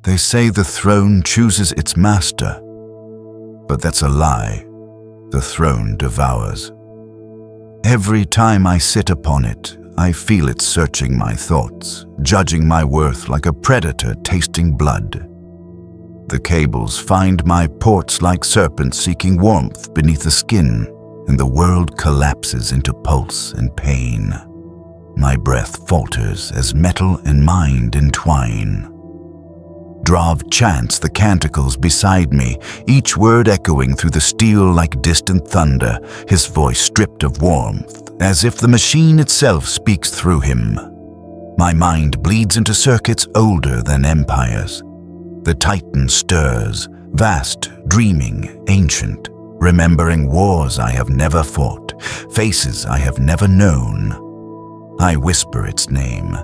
They say the throne chooses its master, but that's a lie. The throne devours. Every time I sit upon it, I feel it searching my thoughts, judging my worth like a predator tasting blood. The cables find my ports like serpents seeking warmth beneath the skin, and the world collapses into pulse and pain. My breath falters as metal and mind entwine. Drav chants the canticles beside me, each word echoing through the steel like distant thunder, his voice stripped of warmth, as if the machine itself speaks through him. My mind bleeds into circuits older than empires. The Titan stirs, vast, dreaming, ancient, remembering wars I have never fought, faces I have never known. I whisper its name,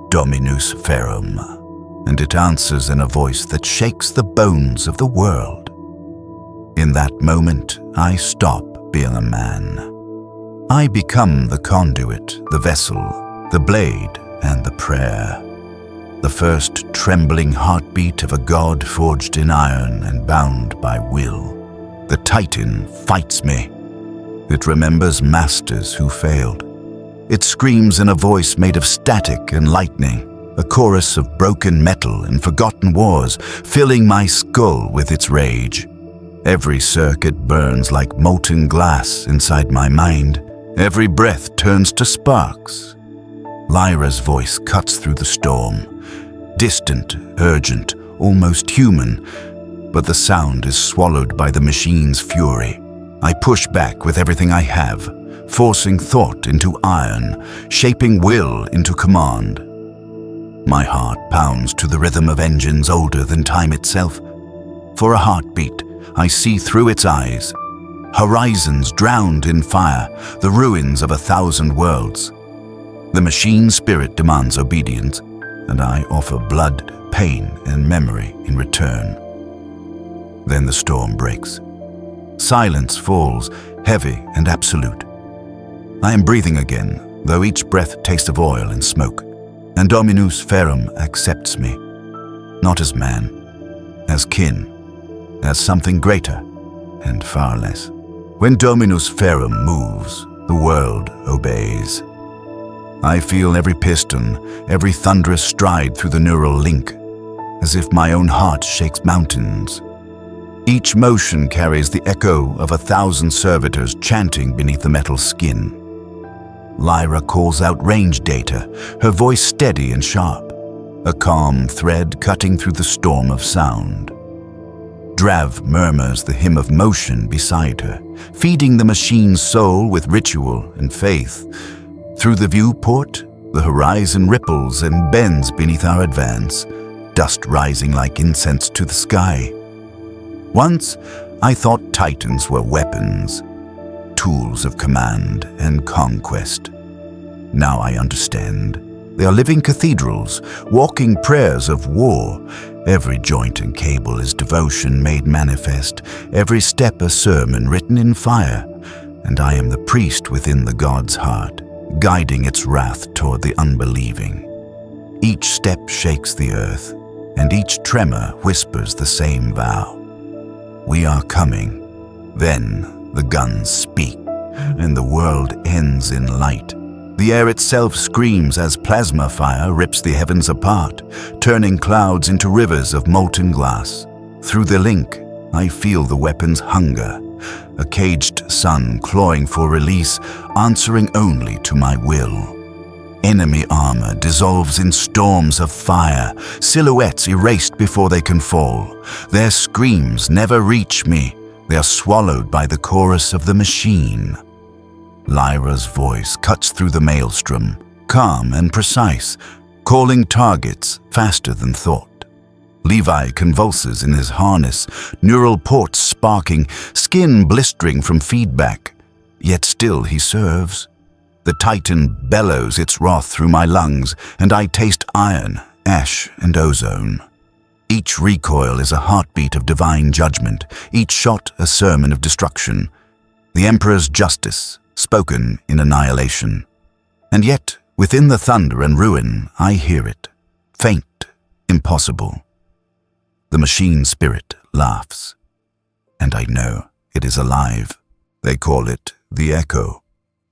Dominus Ferrum, and it answers in a voice that shakes the bones of the world. In that moment, I stop being a man. I become the conduit, the vessel, the blade, and the prayer. The first trembling heartbeat of a god forged in iron and bound by will. The Titan fights me. It remembers masters who failed. It screams in a voice made of static and lightning, a chorus of broken metal and forgotten wars, filling my skull with its rage. Every circuit burns like molten glass inside my mind. Every breath turns to sparks. Lyra's voice cuts through the storm. Distant, urgent, almost human, but the sound is swallowed by the machine's fury. I push back with everything I have, forcing thought into iron, shaping will into command. My heart pounds to the rhythm of engines older than time itself. For a heartbeat, I see through its eyes. Horizons drowned in fire, the ruins of 1,000 worlds. The machine spirit demands obedience, and I offer blood, pain, and memory in return. Then the storm breaks. Silence falls, heavy and absolute. I am breathing again, though each breath tastes of oil and smoke, and Dominus Ferrum accepts me, not as man, as kin, as something greater and far less. When Dominus Ferrum moves, the world obeys. I feel every piston, every thunderous stride through the neural link, as if my own heart shakes mountains. Each motion carries the echo of 1,000 servitors chanting beneath the metal skin. Lyra calls out range data, her voice steady and sharp, a calm thread cutting through the storm of sound. Drav murmurs the hymn of motion beside her, feeding the machine's soul with ritual and faith. Through the viewport, the horizon ripples and bends beneath our advance, dust rising like incense to the sky. Once, I thought Titans were weapons, tools of command and conquest. Now I understand. They are living cathedrals, walking prayers of war. Every joint and cable is devotion made manifest, every step a sermon written in fire, and I am the priest within the god's heart, guiding its wrath toward the unbelieving. Each step shakes the earth, and each tremor whispers the same vow. We are coming. Then the guns speak, and the world ends in light. The air itself screams as plasma fire rips the heavens apart, turning clouds into rivers of molten glass. Through the link, I feel the weapon's hunger, a caged sun clawing for release, answering only to my will. Enemy armor dissolves in storms of fire, silhouettes erased before they can fall. Their screams never reach me. They are swallowed by the chorus of the machine. Lyra's voice cuts through the maelstrom, calm and precise, calling targets faster than thought. Levi convulses in his harness, neural ports sparking, skin blistering from feedback. Yet still he serves. The Titan bellows its wrath through my lungs, and I taste iron, ash, and ozone. Each recoil is a heartbeat of divine judgment, each shot a sermon of destruction. The Emperor's justice, spoken in annihilation. And yet, within the thunder and ruin, I hear it, faint, impossible. The machine spirit laughs, and I know it is alive. They call it the echo,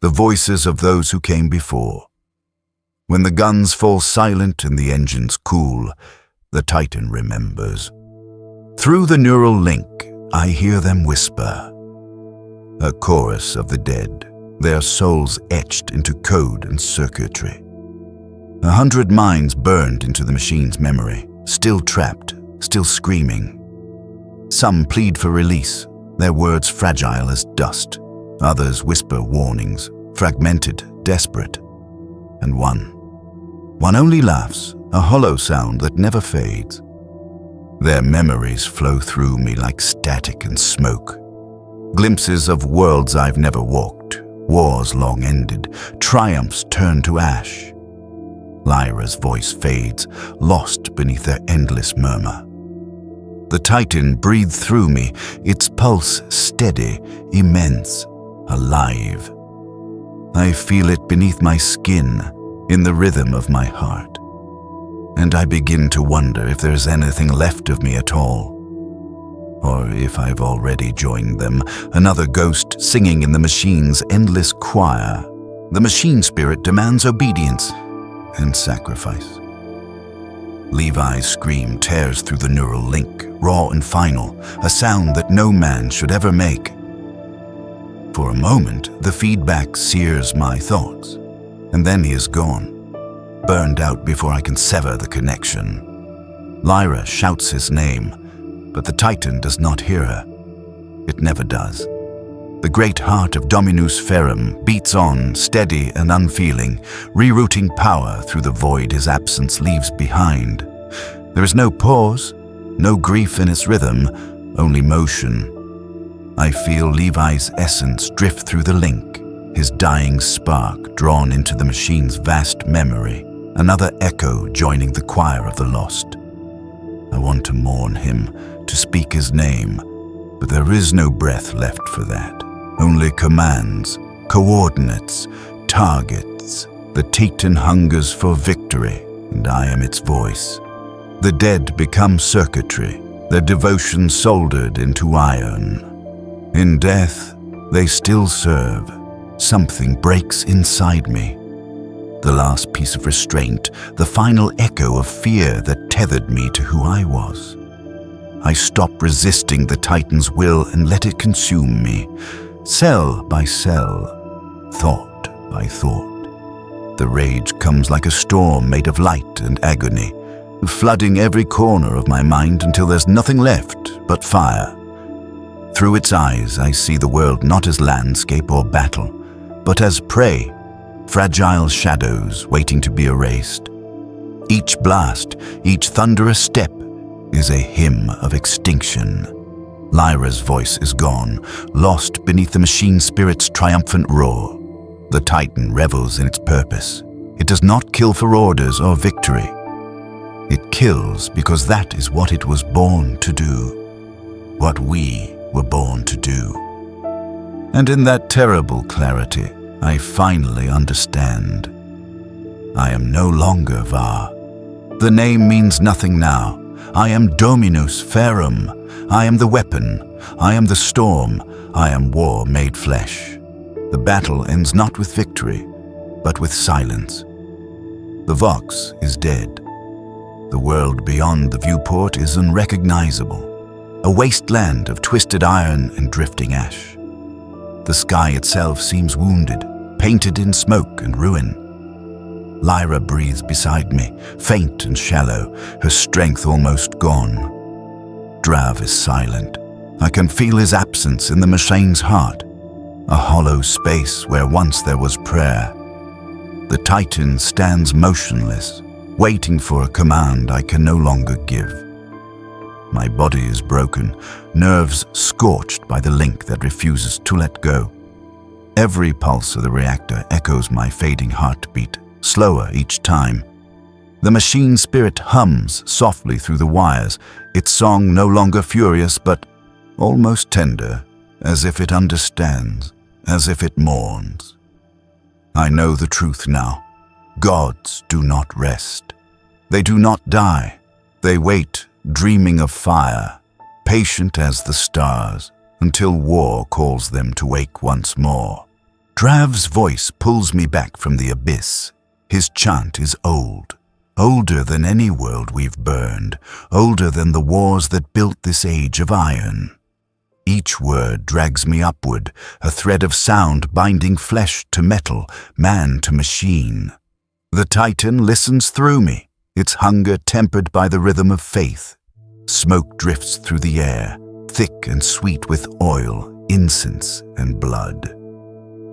the voices of those who came before. When the guns fall silent and the engines cool, the Titan remembers. Through the neural link, I hear them whisper, a chorus of the dead, their souls etched into code and circuitry. 100 minds burned into the machine's memory, still trapped, still screaming. Some plead for release, their words fragile as dust. Others whisper warnings, fragmented, desperate. And one only laughs, a hollow sound that never fades. Their memories flow through me like static and smoke. Glimpses of worlds I've never walked, wars long ended, triumphs turned to ash. Lyra's voice fades, lost beneath their endless murmur. The Titan breathed through me, its pulse steady, immense, alive. I feel it beneath my skin, in the rhythm of my heart. And I begin to wonder if there's anything left of me at all. Or if I've already joined them, another ghost singing in the machine's endless choir. The machine spirit demands obedience and sacrifice. Levi's scream tears through the neural link, raw and final, a sound that no man should ever make. For a moment, the feedback sears my thoughts, and then he is gone, burned out before I can sever the connection. Lyra shouts his name, but the Titan does not hear her. It never does. The great heart of Dominus Ferrum beats on, steady and unfeeling, rerouting power through the void his absence leaves behind. There is no pause, no grief in its rhythm, only motion. I feel Levi's essence drift through the link, his dying spark drawn into the machine's vast memory, another echo joining the choir of the lost. I want to mourn him, to speak his name, but there is no breath left for that. Only commands, coordinates, targets. The Titan hungers for victory, and I am its voice. The dead become circuitry, their devotion soldered into iron. In death, they still serve. Something breaks inside me. The last piece of restraint, the final echo of fear that tethered me to who I was. I stop resisting the Titan's will and let it consume me. Cell by cell, thought by thought. The rage comes like a storm made of light and agony, flooding every corner of my mind until there's nothing left but fire. Through its eyes, I see the world not as landscape or battle, but as prey, fragile shadows waiting to be erased. Each blast, each thunderous step is a hymn of extinction. Lyra's voice is gone, lost beneath the machine spirit's triumphant roar. The Titan revels in its purpose. It does not kill for orders or victory. It kills because that is what it was born to do, what we were born to do. And in that terrible clarity, I finally understand. I am no longer Var. The name means nothing now. I am Dominus Ferrum. I am the weapon. I am the storm. I am war made flesh. The battle ends not with victory, but with silence. The Vox is dead. The world beyond the viewport is unrecognizable, a wasteland of twisted iron and drifting ash. The sky itself seems wounded, painted in smoke and ruin. Lyra breathes beside me, faint and shallow, her strength almost gone. Drav is silent. I can feel his absence in the machine's heart, a hollow space where once there was prayer. The Titan stands motionless, waiting for a command I can no longer give. My body is broken, nerves scorched by the link that refuses to let go. Every pulse of the reactor echoes my fading heartbeat, slower each time. The machine spirit hums softly through the wires, its song no longer furious but almost tender, as if it understands, as if it mourns. I know the truth now. Gods do not rest. They do not die. They wait dreaming of fire, patient as the stars, until war calls them to wake once more. Drav's voice pulls me back from the abyss. His chant is old, older than any world we've burned, older than the wars that built this age of iron. Each word drags me upward, a thread of sound binding flesh to metal, man to machine. The Titan listens through me, its hunger tempered by the rhythm of faith. Smoke drifts through the air, thick and sweet with oil, incense, and blood.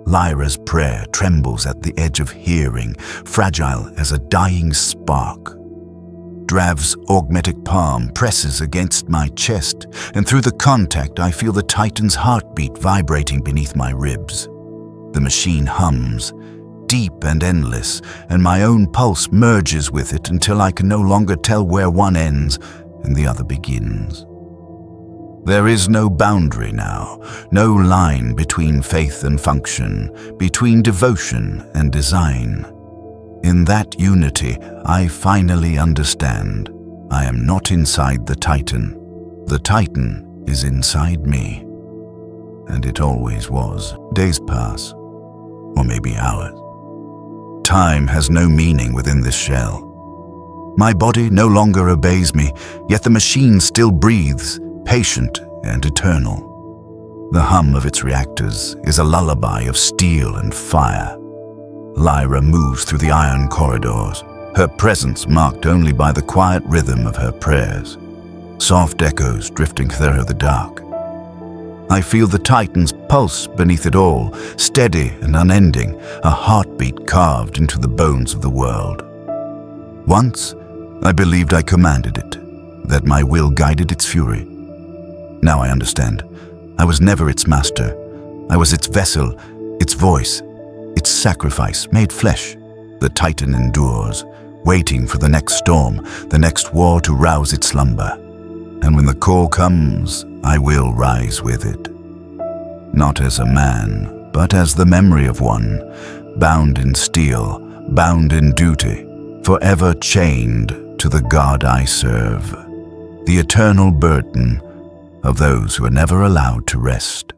Lyra's prayer trembles at the edge of hearing, fragile as a dying spark. Drav's augmetic palm presses against my chest, and through the contact I feel the Titan's heartbeat vibrating beneath my ribs. The machine hums, deep and endless, and my own pulse merges with it until I can no longer tell where one ends and the other begins. There is no boundary now, no line between faith and function, between devotion and design. In that unity, I finally understand. I am not inside the Titan. The Titan is inside me. And it always was. Days pass, or maybe hours. Time has no meaning within this shell. My body no longer obeys me, yet the machine still breathes, patient and eternal. The hum of its reactors is a lullaby of steel and fire. Lyra moves through the iron corridors, her presence marked only by the quiet rhythm of her prayers, soft echoes drifting through the dark. I feel the Titan's pulse beneath it all, steady and unending, a heartbeat carved into the bones of the world. Once, I believed I commanded it, that my will guided its fury. Now I understand. I was never its master. I was its vessel, its voice, its sacrifice made flesh. The Titan endures, waiting for the next storm, the next war to rouse its slumber. And when the call comes, I will rise with it. Not as a man, but as the memory of one, bound in steel, bound in duty, forever chained to the God I serve, the eternal burden of those who are never allowed to rest.